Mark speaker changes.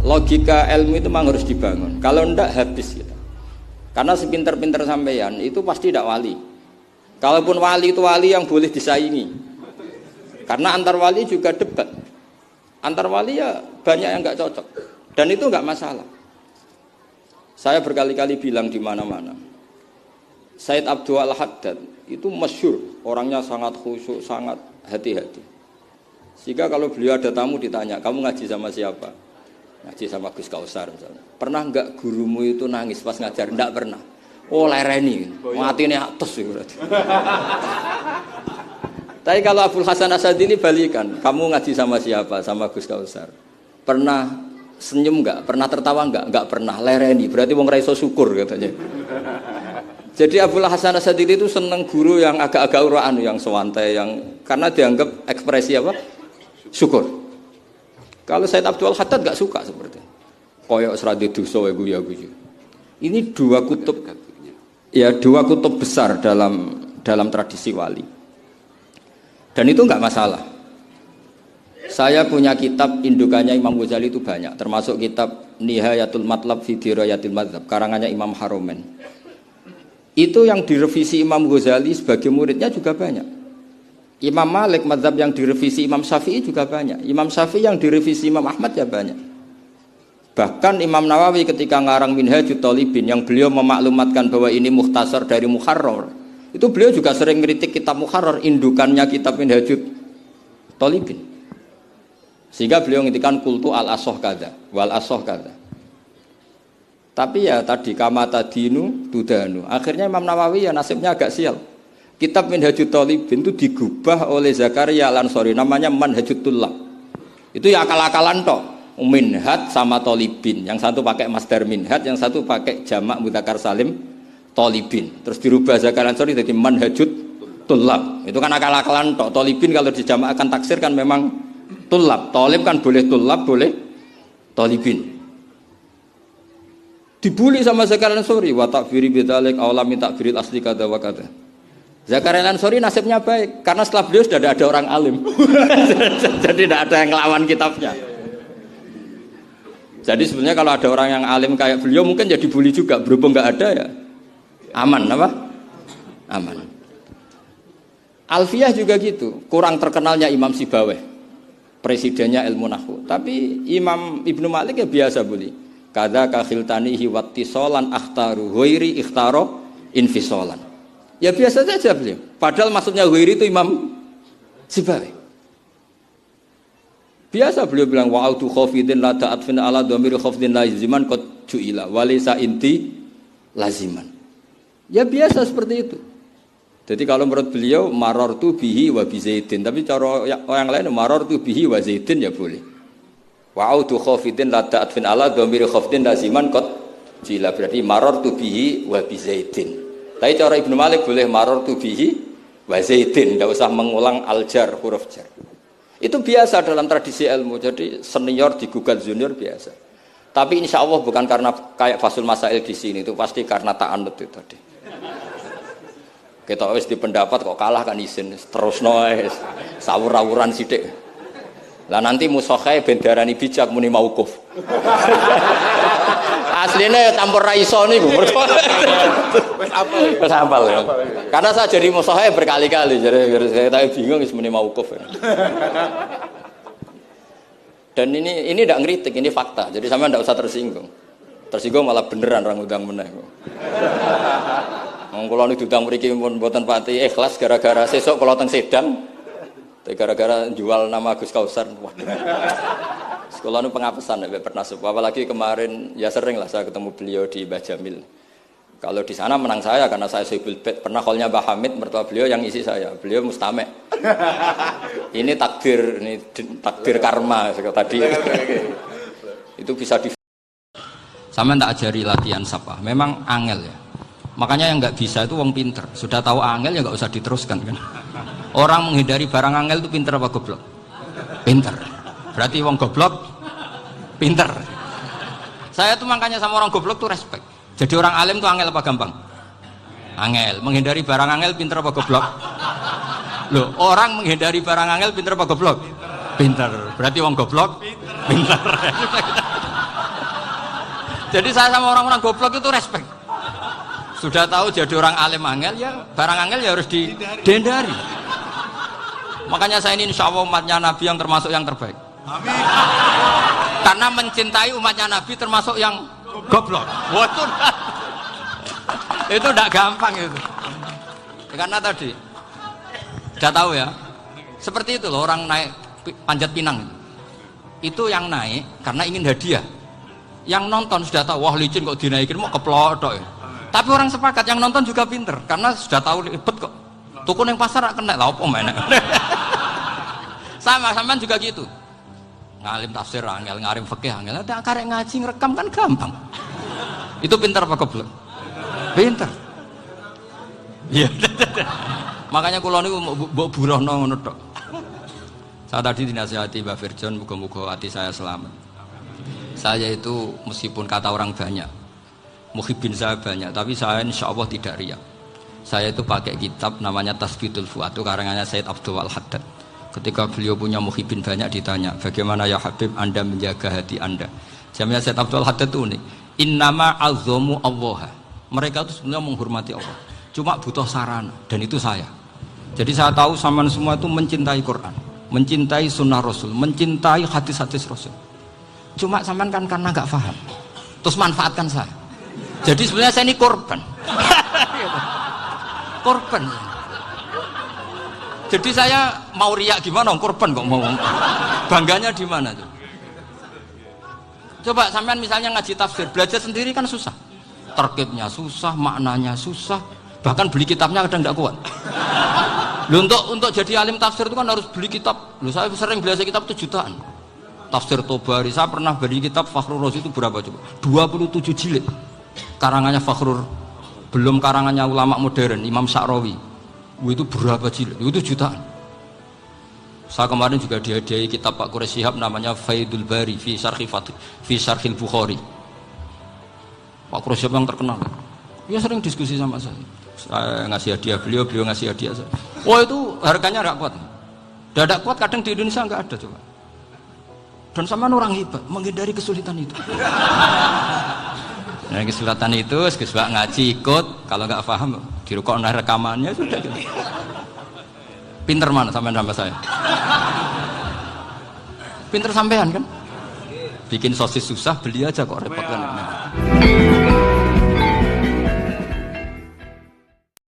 Speaker 1: logika ilmu itu memang harus dibangun. Kalau ndak habis kita. Karena sepinter-pinter sampeyan itu pasti tidak wali. Kalaupun wali itu wali yang boleh disaingi. Karena antar wali juga debat. Antar wali ya banyak yang nggak cocok. Dan itu nggak masalah. Saya berkali-kali bilang di mana-mana. Said Abdul Haddad itu masyhur, orangnya sangat khusyuk, sangat hati-hati. Sehingga kalau beliau ada tamu ditanya, kamu ngaji sama siapa? Ngaji sama Gus Kausar misalnya. Pernah enggak gurumu itu nangis pas ngajar? Enggak pernah. Oh lereni, matine atus itu berarti. Tapi kalau Abdul Hasan Asadili balikan, kamu ngaji sama siapa? Sama Gus Kausar. Pernah senyum enggak? Pernah tertawa enggak? Enggak pernah. Lereni, berarti wong ra iso syukur katanya. Jadi Abdul Hasan Asadili itu seneng guru yang agak-agak uraan, yang sewantai, yang karena dianggap ekspresi apa? Syukur. Kalau Said Abdul Haddad gak suka seperti koyok seradi dosa ya guyu. Ini dua kutub ya, dua kutub besar dalam tradisi wali. Dan itu enggak masalah. Saya punya kitab indukannya Imam Ghazali itu banyak, termasuk kitab Nihayatul Matlab fi Dirayatil Madzhab karangannya Imam Haromen. Itu yang direvisi Imam Ghazali sebagai muridnya juga banyak. Imam Malik mazhab yang direvisi Imam Syafi'i juga banyak. Imam Syafi'i yang direvisi Imam Ahmad ya banyak. Bahkan Imam Nawawi ketika ngarang Minhajut Thalibin yang beliau memaklumatkan bahwa ini mukhtasar dari Muharrar, itu beliau juga sering kritik kitab Muharrar, indukannya kitab Minhajut Thalibin. Sehingga beliau ngintikan kultu al-asoh kada wal asoh kada. Tapi ya tadi kamata dinu tudanu. Akhirnya Imam Nawawi ya nasibnya agak sial. Kitab Minhajut Thalibin itu digubah oleh Zakaria Al-Ansori, namanya Manhajut Tullab. Itu ya akal-akalan toh. Minhaj sama Thalibin, yang satu pakai masdar minhaj, yang satu pakai jamak mudzakkar salim Thalibin. Terus dirubah Zakaria Al-Ansori jadi Manhajut Tullab. Itu kan akal-akalan toh. Thalibin kalau dijamakkan taksir kan memang Tullab. Thalib kan boleh Tullab, boleh Thalibin. Dibully sama Zakaria Al-Ansori, wa takfiri bidzalik aulami takfiril asli kada wa kada. Zakaria Al-Ansori nasibnya baik karena setelah beliau sudah ada orang alim. Jadi tidak ada yang ngelawan kitabnya. Jadi sebenarnya kalau ada orang yang alim kayak beliau mungkin jadi bully juga, berhubung nggak ada ya aman apa? Aman. Alfiyah juga gitu, kurang terkenalnya Imam Sibaweh, presidennya ilmu nahwu. Tapi Imam Ibnu Malik ya biasa bully. Kada kakhiltanihi wattisolan akhtaru ghairi ikhtaro infisolan. Ya biasa saja beliau. Padahal maksudnya ghairi itu Imam Sibaweh. Biasa beliau bilang wa'autu khafidin la ta'atfin ala dhamiri khafdin laziman qad ju'ila walisa inti laziman. Ya biasa seperti itu. Jadi kalau menurut beliau marartu bihi wa bi zaidin, tapi cara orang lain marartu bihi wa zaidin ya boleh. Wa'autu khafidin la ta'atfin ala dhamiri khafdin laziman qad ju'ila, berarti marartu bihi wa bi zaidin. Tapi cara Ibnu Malik boleh marartu bihi wa zaidin, tidak usah mengulang al-jar, huruf jar. Itu biasa dalam tradisi ilmu. Jadi senior digugat junior biasa. Tapi insya Allah bukan karena kayak Fasul Masail di sini, itu pasti karena ta'anut itu tadi. Kita wis di pendapat kok kalah kan isin, terus noes, sawur-awuran sidik. Lah nanti musokhai bendarani bijak muni mauquf. Aslinya campur raiso nih bu, wes hafal ya. Karena saya jadi musokhai berkali-kali, jadi saya bingung sebenarnya mauquf. Dan ini tidak ngeritik, ini fakta. Jadi sama tidak usah tersinggung. Tersinggung malah beneran orang udang meneh. Kalau ini udang mriki pun mboten pati ikhlas gara-gara sesuk kalau teng Sedang, gara-gara jual nama Gus Kausar. Sekolah itu pengapesan ya pernah sebuah, apalagi kemarin ya sering lah saya ketemu beliau di Mbah Jamil. Kalau di sana menang saya karena saya Sohibul Bait. Pernah callnya Mbah Hamid, mertua beliau yang isi saya, beliau mustame'. Ini takdir karma tadi. Itu bisa di. Sama tak ajari latihan sapa, memang angel ya. Makanya yang nggak bisa itu wong pinter. Sudah tahu angel ya nggak usah diteruskan kan. Orang menghindari barang angel itu pinter apa goblok? Pinter. Berarti wong goblok pinter. Saya tuh makanya sama orang goblok tuh respect. Jadi orang alim tuh angel apa gampang? Angel. Menghindari barang angel pinter apa goblok? Loh, orang menghindari barang angel pinter apa goblok? Pinter. Berarti wong goblok pinter. Jadi saya sama orang-orang goblok itu respect. Sudah tahu jadi orang alim angel ya, barang angel ya harus dihindari. Makanya saya ini insya Allah umatnya Nabi yang termasuk yang terbaik. Amin. Karena mencintai umatnya Nabi termasuk yang goblok. Waduh, itu tidak gampang itu. Karena tadi, sudah tahu ya. Seperti itu loh orang naik panjat pinang. Itu yang naik karena ingin hadiah. Yang nonton sudah tahu, wah licin kok dinaikin mau keplodok ya. Tapi orang sepakat yang nonton juga pinter karena sudah tahu ribet kok. Tuku yang pasar kena lah apa mana. Sama-sama juga gitu. Ngalim tafsir angel, ngalim fikih angel. Ada karek ngaji ngerekam kan gampang. Itu pinter apa goblok? Pinter. Iya. Makanya kula niku mbok burohno ngono tok. Saya tadi dinasihati Mbak Firjon, muga-muga hati saya selamat. Saya itu meskipun kata orang banyak, muhibin saya banyak, tapi saya insya Allah tidak riak. Saya itu pakai kitab namanya Tasbidul Fuad, itu karangannya Sayyid Abdul Al-Haddad. Ketika beliau punya muhibin banyak ditanya, bagaimana ya Habib Anda menjaga hati Anda? Jamnya Sayyid Abdul Al-Haddad itu unik. Innama azzamu Allah. Mereka itu sebenarnya menghormati Allah. Cuma butuh sarana, dan itu saya. Jadi saya tahu sampean semua itu mencintai Quran, mencintai sunnah Rasul, mencintai hadis-hadis Rasul. Cuma sampean kan karena nggak paham, terus manfaatkan saya. Jadi sebenarnya saya ini korban. Korban. Jadi saya mau riak gimana? Korban kok mau. Bangganya di mana tuh? Coba sampean misalnya ngaji tafsir, belajar sendiri kan susah. Terkibnya susah, maknanya susah. Bahkan beli kitabnya kadang nggak kuat. Loh, untuk jadi alim tafsir itu kan harus beli kitab. Loh, saya sering belajar kitab itu jutaan. Tafsir Tobari, saya pernah beli kitab Fakhrur Razi itu berapa coba? 27 jilid. Karangannya Fakhrur, belum karangannya ulama modern, Imam Sa'rawi. Itu berapa jilid? Itu jutaan. Saya kemarin juga dihadiahi kitab Pak Quraish Shihab namanya Faidul Bari fi Syarhil Bukhari. Pak Quraish Shihab yang terkenal. Dia sering diskusi sama saya. Saya ngasih hadiah beliau ngasih hadiah saya. Oh itu harganya nggak kuat. Dadak kuat kadang di Indonesia nggak ada coba. Dan sama orang hebat menghindari kesulitan itu. Nah kesulitan itu, sebab ngaji ikut, kalau nggak paham dirukok rekamannya sudah gitu. Pinter mana sampean sama saya? Pinter sampean kan? Bikin sosis susah beli aja kok repot kan?